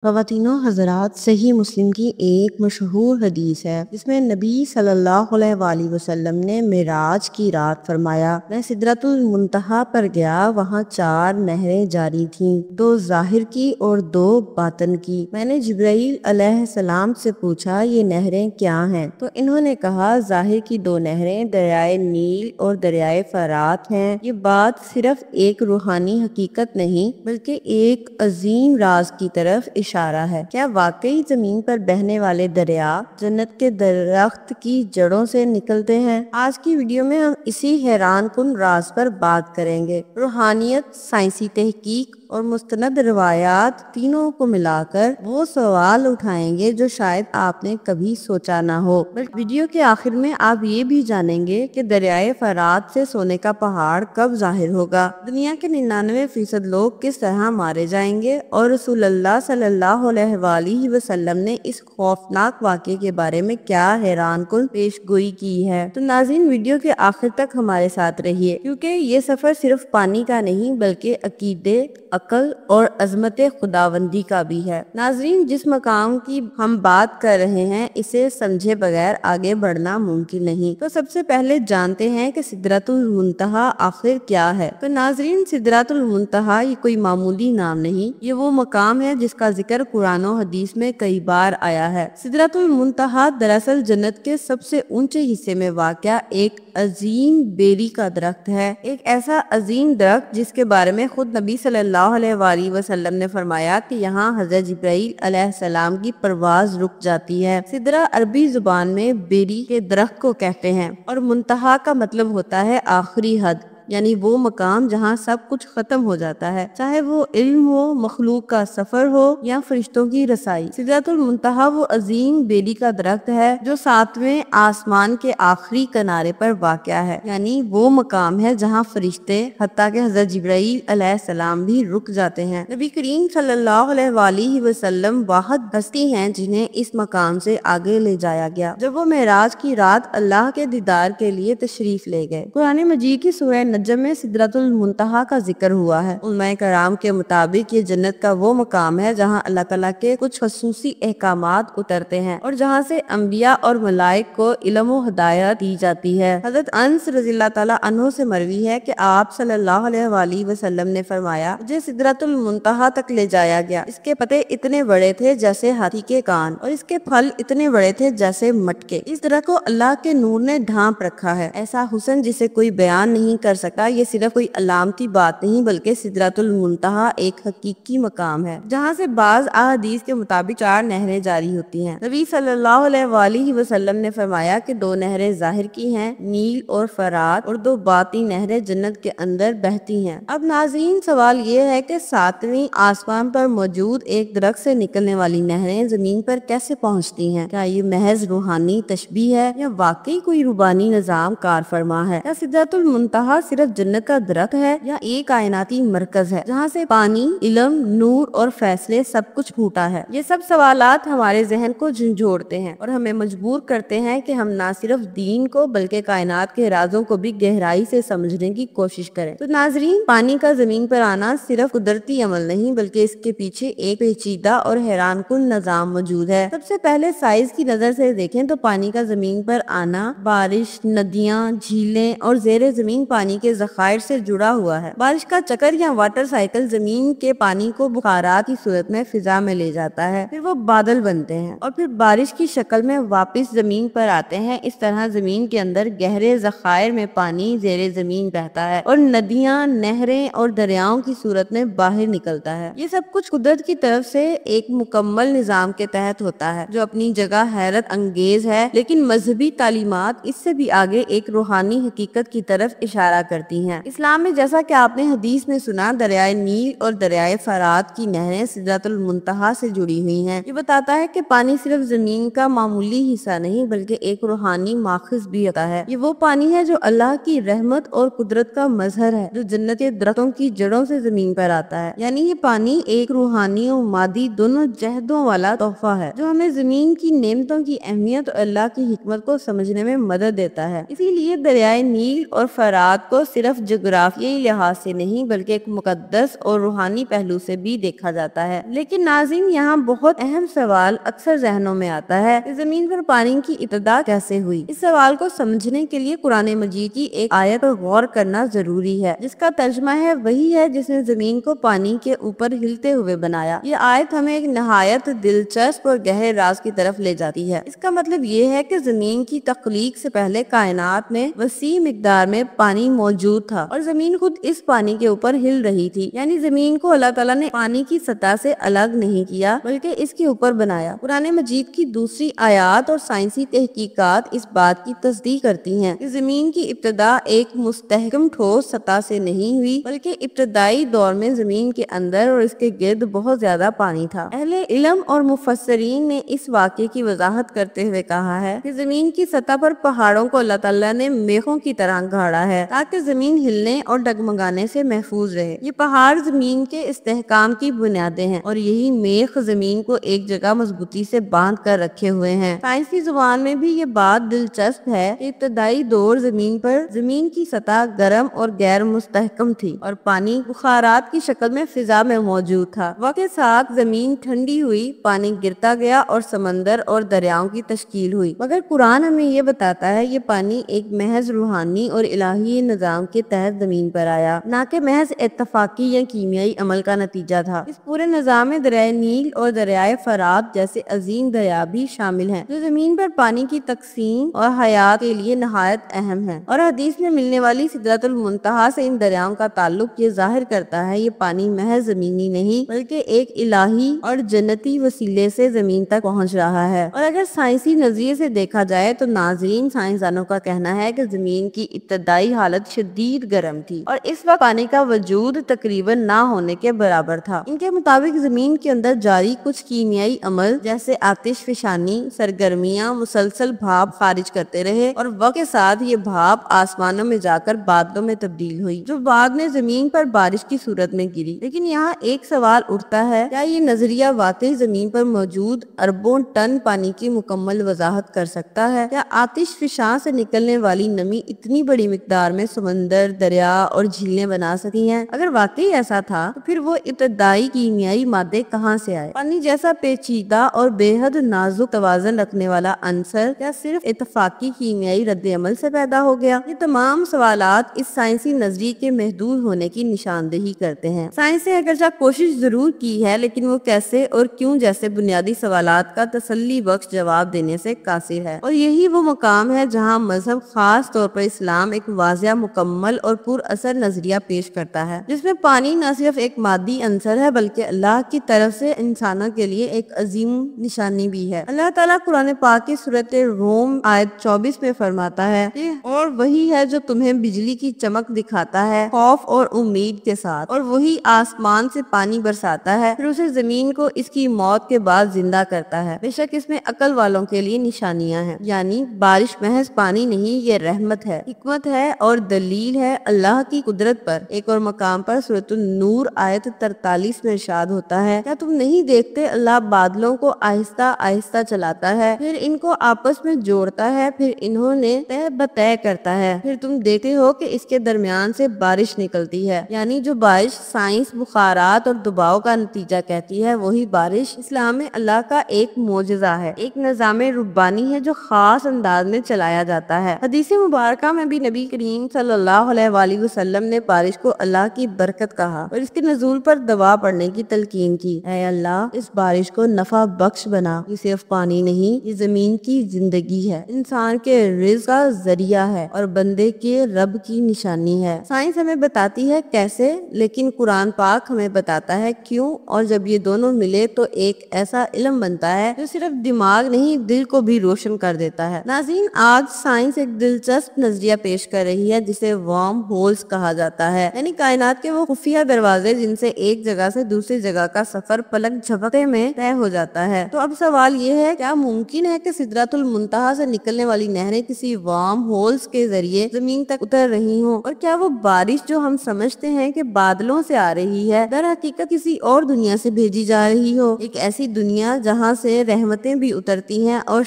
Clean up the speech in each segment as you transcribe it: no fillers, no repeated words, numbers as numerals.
خواتینوں حضرات، صحیح مسلم کی ایک مشہور حدیث ہے جس میں نبی صلی اللہ علیہ وآلہ وسلم نے معراج کی رات فرمایا، میں سدرۃ المنتہا پر گیا، وہاں 4 نہریں جاری تھیں، 2 ظاہر کی اور 2 باطن کی۔ میں نے جبرائیل علیہ السلام سے پوچھا، یہ نہریں کیا ہیں؟ تو انہوں نے کہا، ظاہر کی 2 نہریں دریائے نیل اور دریائے فرات ہیں۔ یہ بات صرف ایک روحانی حقیقت نہیں بلکہ ایک عظیم راز کی طرف اشارہ ہے۔ کیا واقعی زمین پر بہنے والے دریا جنت کے درخت کی جڑوں سے نکلتے ہیں؟ آج کی ویڈیو میں ہم اسی حیران کن راز پر بات کریں گے۔ روحانیت، سائنسی تحقیق اور مستند روایات تینوں کو ملا کر وہ سوال اٹھائیں گے جو شاید آپ نے کبھی سوچا نہ ہو۔ ویڈیو کے آخر میں آپ یہ بھی جانیں گے کہ دریائے فرات سے سونے کا پہاڑ کب ظاہر ہوگا، دنیا کے 99% لوگ کس طرح مارے جائیں گے، اور رسول اللہ صلی اللہ علیہ وآلہ وسلم نے اس خوفناک واقعے کے بارے میں کیا حیران کن پیش گوئی کی ہے۔ تو ناظرین، ویڈیو کے آخر تک ہمارے ساتھ رہیے، کیونکہ یہ سفر صرف پانی کا نہیں بلکہ عقیدے، عقل اور عظمت خداوندی کا بھی ہے۔ ناظرین، جس مقام کی ہم بات کر رہے ہیں اسے سمجھے بغیر آگے بڑھنا ممکن نہیں۔ تو سب سے پہلے جانتے ہیں کہ سدرۃ المنتہا آخر کیا ہے۔ تو ناظرین، سدرۃ المنتہا یہ کوئی معمولی نام نہیں، یہ وہ مقام ہے جس کا ذکر قرآن و حدیث میں کئی بار آیا ہے۔ سدرۃ المنتہا دراصل جنت کے سب سے اونچے حصے میں واقع ایک عظیم بیری کا درخت ہے، ایک ایسا عظیم درخت جس کے بارے میں خود نبی صلی اللہ علیہ وآلہ وسلم نے فرمایا کہ یہاں حضرت جبرائیل علیہ السلام کی پرواز رک جاتی ہے۔ سدرہ عربی زبان میں بیری کے درخت کو کہتے ہیں، اور منتہا کا مطلب ہوتا ہے آخری حد، یعنی وہ مقام جہاں سب کچھ ختم ہو جاتا ہے، چاہے وہ علم ہو، مخلوق کا سفر ہو یا فرشتوں کی رسائی۔ سدرۃ المنتہا وہ عظیم بیری کا درخت ہے جو 7ویں آسمان کے آخری کنارے پر واقع ہے، یعنی وہ مقام ہے جہاں فرشتے حتیٰ کہ حضرت جبرائیل علیہ السلام بھی رک جاتے ہیں۔ نبی کریم صلی اللہ علیہ وآلہ وسلم واحد ہستی ہیں جنہیں اس مقام سے آگے لے جایا گیا جب وہ معراج کی رات اللہ کے دیدار کے لیے تشریف لے گئے۔ قرآن مجید کی سورہ نجم میں سدرۃ المنتہا کا ذکر ہوا ہے۔ علماء کرام کے مطابق یہ جنت کا وہ مقام ہے جہاں اللہ تعالیٰ کے کچھ خصوصی احکامات اترتے ہیں اور جہاں سے انبیاء اور ملائک کو علم و ہدایت دی جاتی ہے۔ حضرت انس رضی اللہ تعالیٰ عنہ سے مروی ہے کہ آپ صلی اللہ علیہ وآلہ وسلم نے فرمایا، مجھے سدرۃ المنتہا تک لے جایا گیا، اس کے پتے اتنے بڑے تھے جیسے ہاتھی کے کان اور اس کے پھل اتنے بڑے تھے جیسے مٹکے۔ اس درخت کو اللہ کے نور نے ڈھانپ رکھا ہے، ایسا حسن جسے کوئی بیان نہیں کر سکتا۔ یہ صرف کوئی علامتی بات نہیں بلکہ سدرۃ المنتہا ایک حقیقی مقام ہے جہاں سے بعض احادیث کے مطابق 4 نہریں جاری ہوتی ہیں۔ نبی صلی اللہ علیہ وآلہ وسلم نے فرمایا کہ 2 نہریں ظاہر کی ہیں، نیل اور فرات، اور 2 باطنی نہریں جنت کے اندر بہتی ہیں۔ اب ناظرین، سوال یہ ہے کہ 7ویں آسمان پر موجود ایک درخت سے نکلنے والی نہریں زمین پر کیسے پہنچتی ہیں؟ کیا یہ محض روحانی تشبیہ ہے یا واقعی کوئی ربانی نظام کار فرما ہے؟ کیا سدرۃ المنتہا صرف جنت کا درخت ہے یا ایک کائناتی مرکز ہے جہاں سے پانی، علم، نور اور فیصلے سب کچھ پھوٹا ہے؟ یہ سب سوالات ہمارے ذہن کو جھنجھوڑتے ہیں اور ہمیں مجبور کرتے ہیں کہ ہم نہ صرف دین کو بلکہ کائنات کے رازوں کو بھی گہرائی سے سمجھنے کی کوشش کریں۔ تو ناظرین، پانی کا زمین پر آنا صرف قدرتی عمل نہیں بلکہ اس کے پیچھے ایک پیچیدہ اور حیران کن نظام موجود ہے۔ سب سے پہلے سائز کی نظر سے دیکھیں تو پانی کا زمین پر آنا بارش، ندیاں، جھیلیں اور زیر زمین پانی کے ذخائر سے جڑا ہوا ہے۔ بارش کا چکر یا واٹر سائیکل زمین کے پانی کو بخارات کی صورت میں فضا میں لے جاتا ہے، پھر وہ بادل بنتے ہیں اور پھر بارش کی شکل میں واپس زمین پر آتے ہیں۔ اس طرح زمین کے اندر گہرے ذخائر میں پانی زیر زمین بہتا ہے اور ندیاں، نہریں اور دریاؤں کی صورت میں باہر نکلتا ہے۔ یہ سب کچھ قدرت کی طرف سے ایک مکمل نظام کے تحت ہوتا ہے جو اپنی جگہ حیرت انگیز ہے، لیکن مذہبی تعلیمات اس سے بھی آگے ایک روحانی حقیقت کی طرف اشارہ کرتی ہیں۔ اسلام میں، جیسا کہ آپ نے حدیث میں سنا، دریائے نیل اور دریائے فرات کی نہریں سدرۃ المنتہا سے جڑی ہوئی ہیں۔ یہ بتاتا ہے کہ پانی صرف زمین کا معمولی حصہ نہیں بلکہ ایک روحانی ماخذ بھی ہوتا ہے۔ یہ وہ پانی ہے جو اللہ کی رحمت اور قدرت کا مظہر ہے، جو جنت کے درختوں کی جڑوں سے زمین پر آتا ہے۔ یعنی یہ پانی ایک روحانی اور مادی دونوں جہدوں والا تحفہ ہے جو ہمیں زمین کی نعمتوں کی اہمیت اور اللہ کی حکمت کو سمجھنے میں مدد دیتا ہے۔ اسی لیے دریائے نیل اور فرات کو کو صرف جغرافیائی لحاظ سے نہیں بلکہ ایک مقدس اور روحانی پہلو سے بھی دیکھا جاتا ہے۔ لیکن ناظرین، یہاں بہت اہم سوال اکثر ذہنوں میں آتا ہے کہ زمین پر پانی کی ابتدا کیسے ہوئی؟ اس سوال کو سمجھنے کے لیے قرآن مجید کی ایک آیت پر غور کرنا ضروری ہے، جس کا ترجمہ ہے وہی ہے جس نے زمین کو پانی کے اوپر ہلتے ہوئے بنایا۔ یہ آیت ہمیں ایک نہایت دلچسپ اور گہرے راز کی طرف لے جاتی ہے۔ اس کا مطلب یہ ہے کہ زمین کی تخلیق سے پہلے کائنات میں وسیع مقدار میں پانی موجود تھا اور زمین خود اس پانی کے اوپر ہل رہی تھی، یعنی زمین کو اللہ تعالیٰ نے پانی کی سطح سے الگ نہیں کیا بلکہ اس کے اوپر بنایا۔ قرآن مجید کی دوسری آیات اور سائنسی تحقیقات اس بات کی تصدیق کرتی ہیں کہ زمین کی ابتدا ایک مستحکم ٹھوس سطح سے نہیں ہوئی بلکہ ابتدائی دور میں زمین کے اندر اور اس کے گرد بہت زیادہ پانی تھا۔ اہل علم اور مفسرین نے اس واقعے کی وضاحت کرتے ہوئے کہا ہے کہ زمین کی سطح پر پہاڑوں کو اللہ تعالیٰ نے میخوں کی طرح گھاڑا ہے تاکہ زمین ہلنے اور ڈگمگانے سے محفوظ رہے۔ یہ پہاڑ زمین کے استحکام کی بنیادیں ہیں اور یہی میخ زمین کو ایک جگہ مضبوطی سے باندھ کر رکھے ہوئے ہیں۔ سائنسی زبان میں بھی یہ بات دلچسپ ہے کہ ابتدائی دور زمین پر زمین کی سطح گرم اور غیر مستحکم تھی اور پانی بخارات کی شکل میں فضا میں موجود تھا۔ وقت کے ساتھ زمین ٹھنڈی ہوئی، پانی گرتا گیا اور سمندر اور دریاؤں کی تشکیل ہوئی، مگر قرآن ہمیں یہ بتاتا ہے یہ پانی ایک محض روحانی اور الہی نظام کے تحت زمین پر آیا، نہ کہ محض اتفاقی یا کیمیائی عمل کا نتیجہ تھا۔ اس پورے نظام میں دریائے نیل اور دریائے فرات جیسے عظیم دریا بھی شامل ہیں جو زمین پر پانی کی تقسیم اور حیات کے لیے نہایت اہم ہیں، اور حدیث میں ملنے والی سدرۃ المنتہا سے ان دریاؤں کا تعلق یہ ظاہر کرتا ہے یہ پانی محض زمینی نہیں بلکہ ایک الہی اور جنتی وسیلے سے زمین تک پہنچ رہا ہے۔ اور اگر سائنسی نظریے سے دیکھا جائے تو ناظرین، سائنسدانوں کا کہنا ہے کہ زمین کی ابتدائی حالت شدید گرم تھی اور اس وقت پانی کا وجود تقریباً نہ ہونے کے برابر تھا۔ ان کے مطابق زمین کے اندر جاری کچھ کیمیائی عمل جیسے آتش فشانی سرگرمیاں مسلسل بھاپ خارج کرتے رہے اور وقت کے ساتھ یہ بھاپ آسمانوں میں جا کر بادلوں میں تبدیل ہوئی جو بعد میں زمین پر بارش کی صورت میں گری۔ لیکن یہاں ایک سوال اٹھتا ہے، کیا یہ نظریہ واقعی زمین پر موجود اربوں ٹن پانی کی مکمل وضاحت کر سکتا ہے؟ کیا آتش فشاں سے نکلنے والی نمی اتنی بڑی مقدار میں سمندر، دریا اور جھیلیں بنا سکی ہیں؟ اگر واقعی ایسا تھا تو پھر وہ ابتدائی کیمیائی مادے کہاں سے آئے؟ پانی جیسا پیچیدہ اور بے حد نازک توازن رکھنے والا عنصر کیا صرف اتفاقی کیمیائی رد عمل سے پیدا ہو گیا؟ یہ تمام سوالات اس سائنسی نظریے کے محدود ہونے کی نشاندہی کرتے ہیں۔ سائنس نے اگرچہ کوشش ضرور کی ہے لیکن وہ کیسے اور کیوں جیسے بنیادی سوالات کا تسلی بخش جواب دینے سے قاصر ہے، اور یہی وہ مقام ہے جہاں مذہب، خاص طور پر اسلام، ایک واضح، مکمل اور پر اثر نظریہ پیش کرتا ہے جس میں پانی نہ صرف ایک مادی عنصر ہے بلکہ اللہ کی طرف سے انسانوں کے لیے ایک عظیم نشانی بھی ہے۔ اللہ تعالیٰ قرآن پاک کی سورۃ روم آیت 24 میں فرماتا ہے کہ اور وہی ہے جو تمہیں بجلی کی چمک دکھاتا ہے خوف اور امید کے ساتھ، اور وہی آسمان سے پانی برساتا ہے پھر اسے زمین کو اس کی موت کے بعد زندہ کرتا ہے، بے شک اس میں عقل والوں کے لیے نشانیاں ہیں۔ یعنی بارش محض پانی نہیں، یہ رحمت ہے، حکمت ہے اور دلیل ہے اللہ کی قدرت پر۔ ایک اور مقام پر سورۃ النور آیت 43 میں ارشاد ہوتا ہے، کیا تم نہیں دیکھتے اللہ بادلوں کو آہستہ آہستہ چلاتا ہے، پھر ان کو آپس میں جوڑتا ہے، پھر انہوں نے طے بطے کرتا ہے، پھر تم دیکھتے ہو کہ اس کے درمیان سے بارش نکلتی ہے۔ یعنی جو بارش سائنس بخارات اور دباؤ کا نتیجہ کہتی ہے، وہی بارش اسلام میں اللہ کا ایک معجزہ ہے، ایک نظام ربانی ہے جو خاص انداز میں چلایا جاتا ہے۔ حدیث مبارکہ میں بھی نبی کریم صلی اللہ علیہ وآلہ وسلم نے بارش کو اللہ کی برکت کہا اور اس کے نزول پر دعا پڑھنے کی تلقین کی۔ اے اللہ، اس بارش کو نفع بخش بنا، یہ صرف پانی نہیں، یہ زمین کی زندگی ہے، انسان کے رزق کا ذریعہ ہے اور بندے کے رب کی نشانی ہے۔ سائنس ہمیں بتاتی ہے کیسے، لیکن قرآن پاک ہمیں بتاتا ہے کیوں، اور جب یہ دونوں ملے تو ایک ایسا علم بنتا ہے جو صرف دماغ نہیں دل کو بھی روشن کر دیتا ہے۔ ناظرین، آج سائنس ایک دلچسپ نظریہ پیش کر رہی ہے جسے ورم ہولز کہا جاتا ہے، یعنی کائنات کے وہ خفیہ دروازے جن سے ایک جگہ سے دوسری جگہ کا سفر پلک جھپکتے میں طے ہو جاتا ہے۔ تو اب سوال یہ ہے، کیا ممکن ہے کہ سدرۃ المنتہا سے نکلنے والی نہریں کسی ورم ہولز کے ذریعے زمین تک اتر رہی ہوں، اور کیا وہ بارش جو ہم سمجھتے ہیں کہ بادلوں سے آ رہی ہے در حقیقت کسی اور دنیا سے بھیجی جا رہی ہو، ایک ایسی دنیا جہاں سے رحمتیں بھی اترتی ہیں اور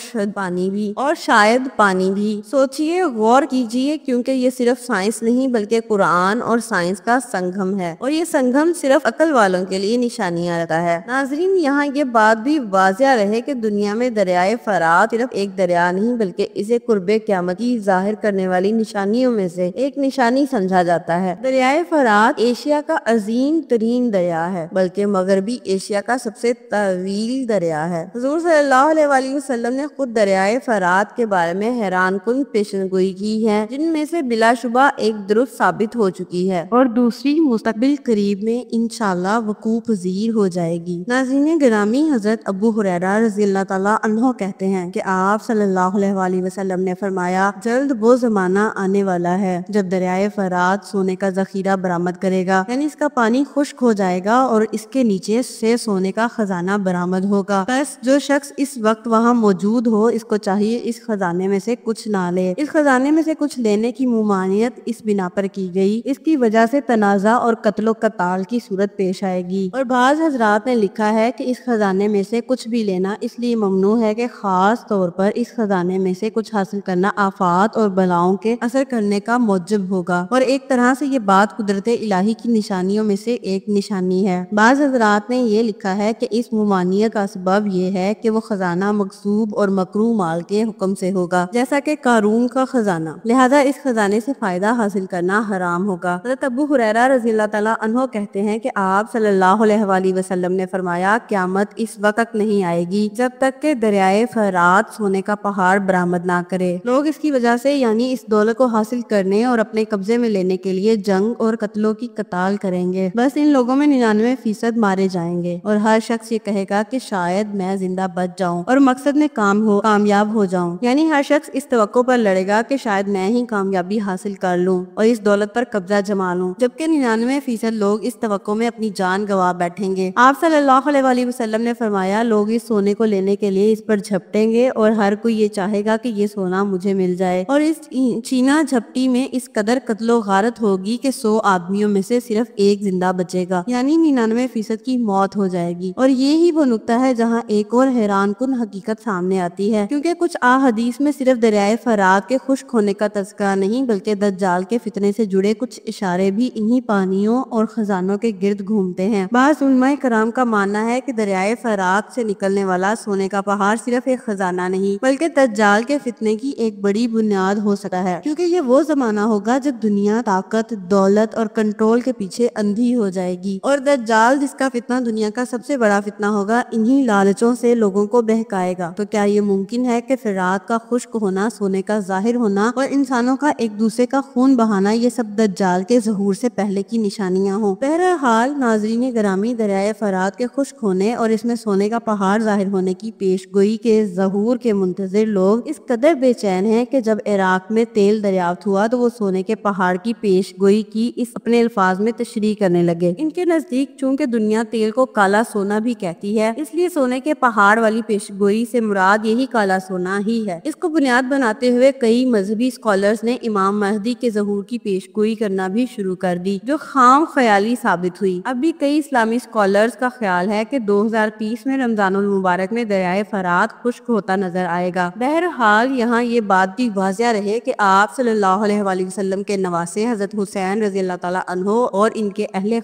شاید پانی بھی سوچئے، غور کیجئے، کیونکہ یہ صرف سائنس نہیں بلکہ قرآن اور سائنس کا سنگم ہے، اور یہ سنگم صرف عقل والوں کے لیے نشانیاں رہتا ہے۔ ناظرین، یہاں یہ بات بھی واضح رہے کہ دنیا میں دریائے فرات صرف ایک دریا نہیں بلکہ اسے قرب قیامت کی ظاہر کرنے والی نشانیوں میں سے ایک نشانی سمجھا جاتا ہے۔ دریائے فرات ایشیا کا عظیم ترین دریا ہے، بلکہ مغربی ایشیا کا سب سے طویل دریا ہے۔ حضور صلی اللہ علیہ وآلہ وسلم نے خود دریائے فرات کے بارے میں حیران کن پیشن گوئی کی ہے، جن میں سے بلا شبہ ایک درست ثابت ہو چکی ہے اور دوسری مستقبل قریب میں انشاءاللہ وقوع پذیر ہو جائے گی۔ ناظرین گرامی، حضرت ابو ہریرہ رضی اللہ تعالیٰ عنہ کہتے ہیں کہ آپ صلی اللہ علیہ وآلہ وسلم نے فرمایا، جلد وہ زمانہ آنے والا ہے جب دریائے فرات سونے کا ذخیرہ برآمد کرے گا، یعنی اس کا پانی خشک ہو جائے گا اور اس کے نیچے سے سونے کا خزانہ برآمد ہوگا۔ بس جو شخص اس وقت وہاں موجود ہو، اس کو چاہیے اس خزانے میں سے کچھ نہ لے۔ اس خزانے میں سے کچھ لینے کی ممانعت اس بنا پر کی گئی، اس کی وجہ سے تنازع اور قتل و قتال کی صورت پیش آئے گی، اور بعض حضرات نے لکھا ہے کہ اس خزانے میں سے کچھ بھی لینا اس لیے ممنوع ہے کہ خاص طور پر اس خزانے میں سے کچھ حاصل کرنا آفات اور بلاؤں کے اثر کرنے کا موجب ہوگا، اور ایک طرح سے یہ بات قدرت الہی کی نشانیوں میں سے ایک نشانی ہے۔ بعض حضرات نے یہ لکھا ہے کہ اس ممانعت کا سبب یہ ہے کہ وہ خزانہ مغصوب اور مکروہ مال کے حکم سے ہوگا، جیسا کہ قارون کا خزانہ، لہذا اس خزانے سے فائدہ حاصل کرنا حرام ہوگا۔ حضرت ابو ہریرہ رضی اللہ تعالیٰ عنہ کہتے ہیں کہ آپ صلی اللہ علیہ وآلہ وسلم نے فرمایا، قیامت اس وقت نہیں آئے گی جب تک کہ دریائے فرات سونے کا پہاڑ برآمد نہ کرے۔ لوگ اس کی وجہ سے یعنی اس دولت کو حاصل کرنے اور اپنے قبضے میں لینے کے لیے جنگ اور قتلوں کی قتال کریں گے۔ بس ان لوگوں میں 99% مارے جائیں گے، اور ہر شخص یہ کہے گا کہ شاید میں زندہ بچ جاؤں اور مقصد میں کامیاب ہو جاؤں، یعنی ہر شخص اس توقع پر لڑے گا کہ شاید میں ہی کامیابی حاصل کر لوں اور اس دولت پر قبضہ جما لوں، جبکہ 99% لوگ اس توقع میں اپنی جان گنوا بیٹھیں گے۔ آپ صلی اللہ علیہ وآلہ وسلم نے فرمایا، لوگ اس سونے کو لینے کے لیے اس پر جھپٹیں گے اور ہر کوئی یہ چاہے گا کہ یہ سونا مجھے مل جائے، اور اس چھینا جھپٹی میں اس قدر قتل و غارت ہوگی کہ 100 آدمیوں میں سے صرف ایک زندہ بچے گا، یعنی 99% کی موت ہو جائے گی۔ اور یہی وہ نقطہ ہے جہاں ایک اور حیران کن حقیقت سامنے آتی ہے، کیونکہ کچھ احادیث میں صرف دریائے فرات کے خشک ہونے کا تذکرہ نہیں بلکہ دجال کے فتنے سے جڑے کچھ اشارے بھی انہی پانیوں اور خزانوں کے گرد گھومتے ہیں۔ بعض علماء کرام کا ماننا ہے کہ دریائے فرات سے نکلنے والا سونے کا پہاڑ صرف ایک خزانہ نہیں بلکہ دجال کے فتنے کی ایک بڑی بنیاد ہو سکتا ہے، کیونکہ یہ وہ زمانہ ہوگا جب دنیا طاقت، دولت اور کنٹرول کے پیچھے اندھی ہو جائے گی، اور دجال جس کا فتنہ دنیا کا سب سے بڑا فتنہ ہوگا انہی لالچوں سے لوگوں کو بہکائے گا۔ تو کیا یہ ممکن ہے کہ فرات کا خشک ہونا، سونے کا ظاہر ہونا اور انسانوں کا ایک دوسرے کا خون بہانا یہ سب دجال کے ظہور سے پہلے کی نشانیاں ہوں؟ بہرحال ناظرین گرامی، دریائے فرات کے خشک ہونے اور اس میں سونے کا پہاڑ ظاہر ہونے کی پیش گوئی کے ظہور کے منتظر لوگ اس قدر بے چین ہیں کہ جب عراق میں تیل دریافت ہوا تو وہ سونے کے پہاڑ کی پیش گوئی کی اس اپنے الفاظ میں تشریح کرنے لگے۔ ان کے نزدیک چونکہ دنیا تیل کو کالا سونا بھی کہتی ہے، اس لیے سونے کے پہاڑ والی پیش گوئی سے مراد یہی کالا سونا ہی ہے۔ اس کو بنیاد بناتے ہوئے کئی مذہبی اسکالرز نے امام مہدی کے ظہور کی پیش گوئی کرنا بھی شروع کر دی، جو خام خیالی ثابت ہوئی۔ اب بھی کئی اسلامی اسکالرز کا خیال ہے کہ 2030 میں رمضان المبارک میں دریائے فرات خشک ہوتا نظر آئے گا۔ بہرحال یہاں یہ بات بھی واضح رہے کہ آپ صلی اللہ علیہ وآلہ وسلم کے نواسے حضرت حسین رضی اللہ تعالیٰ عنہ اور ان کے اہل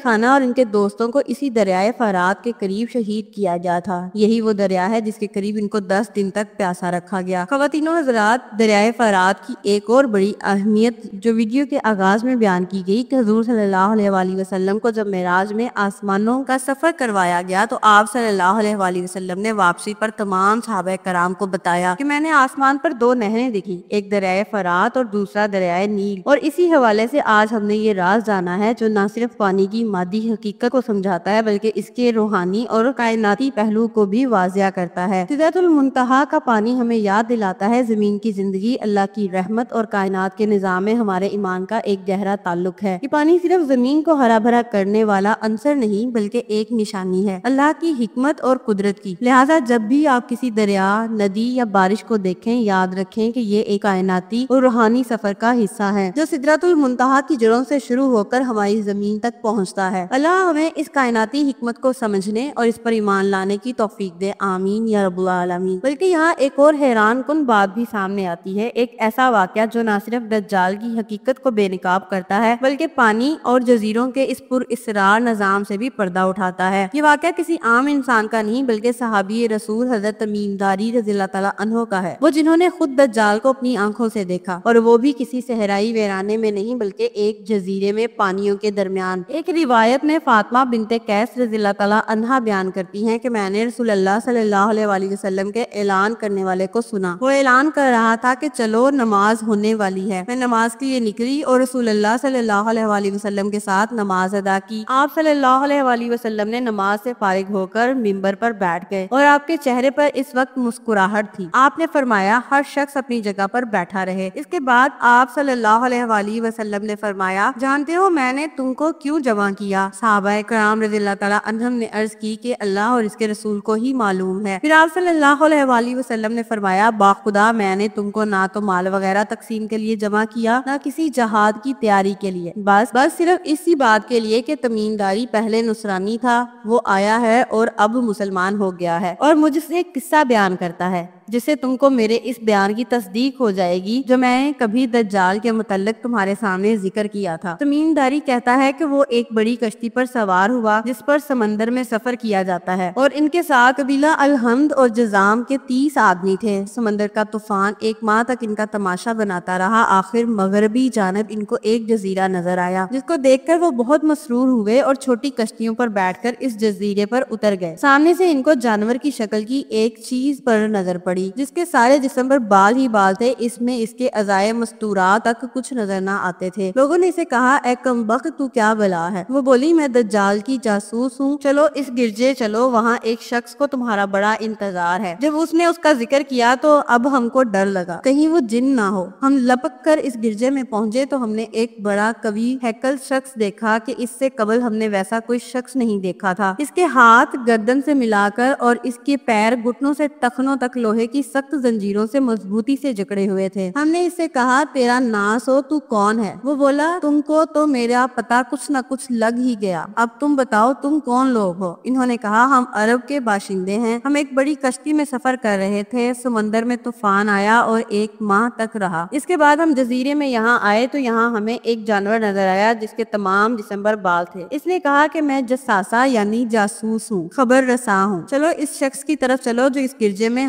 خانہ اور ان کے دوستوں کو اسی دریائے فرات کے قریب شہید کیا گیا تھا۔ یہی وہ دریا ہے جس کے قریب ان کو 10 دن تک پیاسا رکھا گیا۔ خواتین و حضرات، دریائے فرات کی ایک اور بڑی اہمیت جو ویڈیو کے آغاز میں بیان کی گئی کہ حضور صلی اللہ علیہ وآلہ وسلم کو جب معراج میں آسمانوں کا سفر کروایا گیا تو آپ صلی اللہ علیہ وآلہ وسلم نے واپسی پر تمام صحابہ کرام کو بتایا کہ میں نے آسمان پر 2 نہریں دیکھی، ایک دریائے فرات اور دوسرا دریائے نیل، اور اسی حوالے سے آج ہم نے یہ راز جانا ہے جو نہ صرف پانی کی مادی حقیقت کو سمجھاتا ہے بلکہ اس کے روحانی اور کائناتی پہلو کو بھی واضح کرتا ہے۔ سدرۃ المنتہا کا پانی ہمیں یاد دلاتا ہے زمین کی زندگی، اللہ کی رحمت اور کائنات کے نظام میں ہمارے ایمان کا ایک گہرا تعلق ہے۔ یہ پانی صرف زمین کو ہرا بھرا کرنے والا عنصر نہیں بلکہ ایک نشانی ہے اللہ کی حکمت اور قدرت کی، لہٰذا جب بھی آپ کسی دریا، ندی یا بارش کو دیکھیں یاد رکھیں کہ یہ ایک کائناتی اور روحانی سفر کا حصہ ہے جو سدرۃ المنتہا کی جڑوں سے شروع ہو کر ہماری زمین تک پہنچتا ہے۔ اللہ ہمیں اس کائناتی حکمت کو سمجھنے اور اس پر ایمان لانے کی توفیق دے، آمین یا رب العالمین۔ بلکہ یہاں ایک اور حیران کن بات بھی سامنے آتی ہے، ایک ایسا واقعہ جو نہ صرف دجال کی حقیقت کو بے نقاب کرتا ہے بلکہ پانی اور جزیروں کے اس پر اسرار نظام سے بھی پردہ اٹھاتا ہے۔ یہ واقعہ کسی عام انسان کا نہیں بلکہ صحابی رسول حضرت تمیم داری رضی اللہ تعالیٰ عنہ کا ہے، وہ جنہوں نے خود دجال کو اپنی آنکھوں سے دیکھا، اور وہ بھی کسی صحرائی ویرانے میں نہیں بلکہ ایک جزیرے میں پانیوں کے درمیان۔ ایک روایت میں فاطمہ بنت قیس رضی اللہ تعالیٰ عنہا بیان کرتی ہیں کہ میں نے رسول اللہ صلی اللہ علیہ وآلہ وسلم کے اعلان کرنے والے کو سنا، وہ اعلان کر رہا تھا کہ چلو نماز ہونے والی ہے۔ میں نماز کے لیے نکلی اور رسول اللہ صلی اللہ علیہ وآلہ وسلم کے ساتھ نماز ادا کی۔ آپ صلی اللہ علیہ وآلہ وسلم نے نماز سے فارغ ہو کر منبر پر بیٹھ گئے اور آپ کے چہرے پر اس وقت مسکراہٹ تھی۔ آپ نے فرمایا ہر شخص اپنی جگہ پر بیٹھا رہے۔ اس کے بعد آپ صلی اللہ علیہ وآلہ وسلم نے فرمایا جانتے ہو میں نے تم کو کیوں جمع کیا؟ صحابہ کرام رضی اللہ تعالیٰ عنہم نے عرض کی کہ اللہ اور اس کے رسول کو ہی معلوم ہے۔ پھر آپ صلی اللہ علیہ وآلہ وسلم نے فرمایا باخدا میں نے تم کو نہ تو مال وغیرہ تقسیم کے لیے جمع کیا نہ کسی جہاد کی تیاری کے لیے، بس صرف اسی بات کے لیے کہ تمیم داری پہلے نصرانی تھا، وہ آیا ہے اور اب مسلمان ہو گیا ہے اور مجھ سے قصہ بیان کرتا ہے جس سے تم کو میرے اس بیان کی تصدیق ہو جائے گی جو میں نے کبھی دجال کے متعلق تمہارے سامنے ذکر کیا تھا۔ تمیم داری کہتا ہے کہ وہ ایک بڑی کشتی پر سوار ہوا جس پر سمندر میں سفر کیا جاتا ہے، اور ان کے ساتھ قبیلہ الحمد اور جزام کے 30 آدمی تھے۔ سمندر کا طوفان ایک ماہ تک ان کا تماشا بناتا رہا، آخر مغربی جانب ان کو ایک جزیرہ نظر آیا جس کو دیکھ کر وہ بہت مسرور ہوئے اور چھوٹی کشتیوں پر بیٹھ کر اس جزیرے پر اتر گئے۔ سامنے سے ان کو جانور کی شکل کی ایک چیز پر نظر پڑی جس کے سارے جسم پر بال ہی بال تھے، اس میں اس کے اعضائے مستورات تک کچھ نظر نہ آتے تھے۔ لوگوں نے اسے کہا اے کمبخت تو کیا بلا ہے؟ وہ بولی میں دجال کی جاسوس ہوں، چلو اس گرجے چلو، وہاں ایک شخص کو تمہارا بڑا انتظار ہے۔ جب اس نے اس کا ذکر کیا تو اب ہم کو ڈر لگا کہیں وہ جن نہ ہو۔ ہم لپک کر اس گرجے میں پہنچے تو ہم نے ایک بڑا قوی ہیکل شخص دیکھا کہ اس سے قبل ہم نے ویسا کوئی شخص نہیں دیکھا تھا۔ اس کے ہاتھ گردن سے ملا کر اور اس کے پیر گھٹنوں سے ٹخنوں تک لوہے کی سخت زنجیروں سے مضبوطی سے جکڑے ہوئے تھے۔ ہم نے اس سے کہا تیرا ناس ہو، تو کون ہے؟ وہ بولا تم کو تو میرا پتہ کچھ نہ کچھ لگ ہی گیا، اب تم بتاؤ تم کون لوگ ہو؟ انہوں نے کہا ہم عرب کے باشندے ہیں، ہم ایک بڑی کشتی میں سفر کر رہے تھے، سمندر میں طوفان آیا اور ایک ماہ تک رہا۔ اس کے بعد ہم جزیرے میں یہاں آئے تو یہاں ہمیں ایک جانور نظر آیا جس کے تمام جسم پر بال تھے۔ اس نے کہا کہ میں جساسہ یعنی جاسوس ہوں، خبر رساں ہوں، چلو اس شخص کی طرف چلو جو اس گرجے میں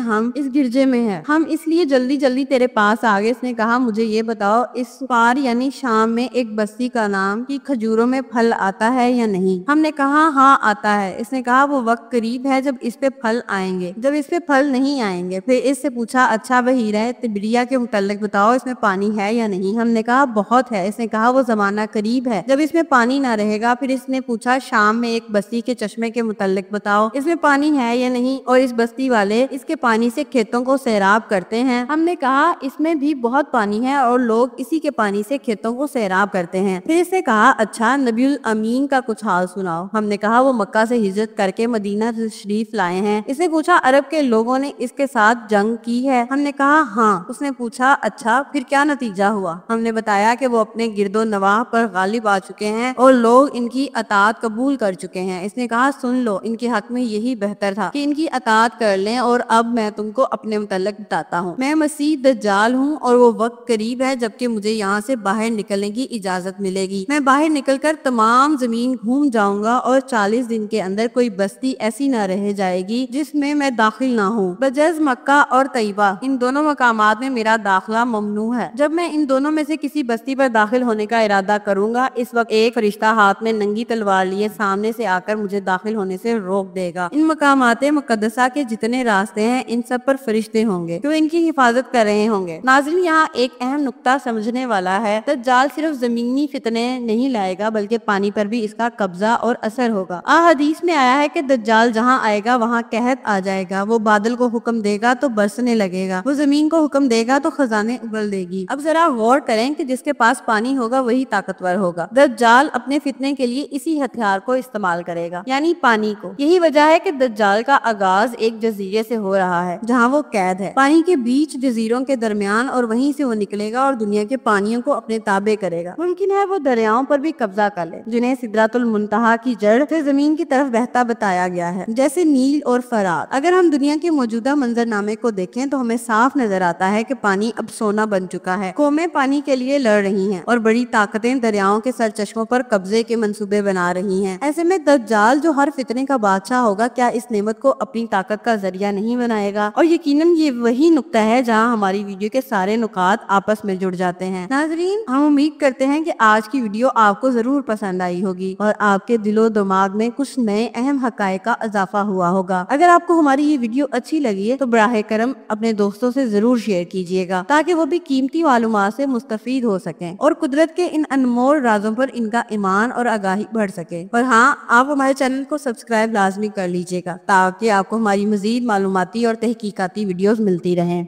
ہے، ہم اس لیے جلدی جلدی تیرے پاس آگے۔ اس نے کہا مجھے یہ بتاؤ اس پار یعنی شام میں ایک بستی کا نام کی کھجوروں میں پھل آتا ہے یا نہیں؟ ہم نے کہا ہاں آتا ہے۔ اس نے کہا وہ وقت قریب ہے جب اس پہ پھل آئیں گے، جب اس پہ پھل نہیں آئیں گے۔ پھر اس سے پوچھا اچھا بحیرہ تبریہ کے متعلق بتاؤ، اس میں پانی ہے یا نہیں؟ ہم نے کہا بہت ہے۔ اس نے کہا وہ زمانہ قریب ہے جب اس میں پانی نہ رہے گا۔ پھر اس نے پوچھا شام میں ایک بستی کے چشمے کے متعلق بتاؤ، اس میں پانی ہے یا نہیں، اور اس بستی والے اس کے پانی سے کھیتوں کو سیراب کرتے ہیں؟ ہم نے کہا اس میں بھی بہت پانی ہے اور لوگ اسی کے پانی سے کھیتوں کو سیراب کرتے ہیں۔ پھر اس نے کہا اچھا نبی الامین کا کچھ حال سناؤ۔ ہم نے کہا وہ مکہ سے ہجرت کر کے مدینہ تشریف لائے ہیں۔ اس نے پوچھا عرب کے لوگوں نے اس کے ساتھ جنگ کی ہے؟ ہم نے کہا ہاں۔ اس نے پوچھا اچھا پھر کیا نتیجہ ہوا؟ ہم نے بتایا کہ وہ اپنے گرد و نواح پر غالب آ چکے ہیں اور لوگ ان کی اطاعت قبول کر چکے ہیں۔ اس نے کہا سن لو، ان کے حق میں یہی بہتر تھا کہ ان کی اطاعت کر لیں، اور اب میں تم کو اپنے متعلق بتاتا ہوں۔ میں مسیح دجال ہوں اور وہ وقت قریب ہے جبکہ مجھے یہاں سے باہر نکلنے کی اجازت ملے گی۔ میں باہر نکل کر تمام زمین گھوم جاؤں گا اور 40 دن کے اندر کوئی بستی ایسی نہ رہ جائے گی جس میں داخل نہ ہوں، بجز مکہ اور طیبہ۔ ان دونوں مقامات میں میرا داخلہ ممنوع ہے۔ جب میں ان دونوں میں سے کسی بستی پر داخل ہونے کا ارادہ کروں گا، اس وقت ایک فرشتہ ہاتھ میں ننگی تلوار لیے سامنے سے آ کر مجھے داخل ہونے سے روک دے گا۔ ان مقامات مقدسہ کے جتنے راستے ہیں ان سب پر فرشتے ہوں گے جو ان کی حفاظت کر رہے ہوں گے۔ ناظرین یہاں ایک اہم نقطہ سمجھنے والا ہے، دجال صرف زمینی فتنے نہیں لائے گا بلکہ پانی پر بھی اس کا قبضہ اور اثر ہوگا۔ حدیث میں آیا ہے کہ دجال جہاں آئے گا وہاں قحط آ جائے گا، وہ بادل کو حکم دے گا تو برسنے لگے گا، وہ زمین کو حکم دے گا تو خزانے اگل دے گی۔ اب ذرا غور کریں کہ جس کے پاس پانی ہوگا وہی طاقتور ہوگا۔ دجال اپنے فتنے کے لیے اسی ہتھیار کو استعمال کرے گا، یعنی پانی کو۔ یہی وجہ ہے کہ دجال کا آغاز ایک جزیرے سے ہو رہا ہے جہاں جہاں وہ قید ہے، پانی کے بیچ جزیروں کے درمیان، اور وہیں سے وہ نکلے گا اور دنیا کے پانیوں کو اپنے تابع کرے گا۔ ممکن ہے وہ دریاؤں پر بھی قبضہ کر لے، جنہیں سدرۃ المنتہا کی جڑ سے زمین کی طرف بہتا بتایا گیا ہے، جیسے نیل اور فرات۔ اگر ہم دنیا کے موجودہ منظرنامے کو دیکھیں تو ہمیں صاف نظر آتا ہے کہ پانی اب سونا بن چکا ہے، قومیں پانی کے لیے لڑ رہی ہیں اور بڑی طاقتیں دریاؤں کے سرچشموں پر قبضے کے منصوبے بنا رہی ہیں۔ ایسے میں دجال جو ہر فتنے کا بادشاہ ہوگا، کیا اس نعمت کو اپنی طاقت کا ذریعہ نہیں بنائے گا؟ اور یقیناً یہ وہی نقطہ ہے جہاں ہماری ویڈیو کے سارے نکات آپس میں جڑ جاتے ہیں۔ ناظرین، ہم امید کرتے ہیں کہ آج کی ویڈیو آپ کو ضرور پسند آئی ہوگی اور آپ کے دل و دماغ میں کچھ نئے اہم حقائق کا اضافہ ہوا ہوگا۔ اگر آپ کو ہماری یہ ویڈیو اچھی لگی ہے تو براہ کرم اپنے دوستوں سے ضرور شیئر کیجیے گا، تاکہ وہ بھی قیمتی معلومات سے مستفید ہو سکیں اور قدرت کے ان انمول رازوں پر ان کا ایمان اور آگاہی بڑھ سکے۔ اور ہاں، آپ ہمارے چینل کو سبسکرائب لازمی کر لیجیے گا، تاکہ آپ کو ہماری مزید معلوماتی اور تحقیقاتی ویڈیوز ملتی رہیں۔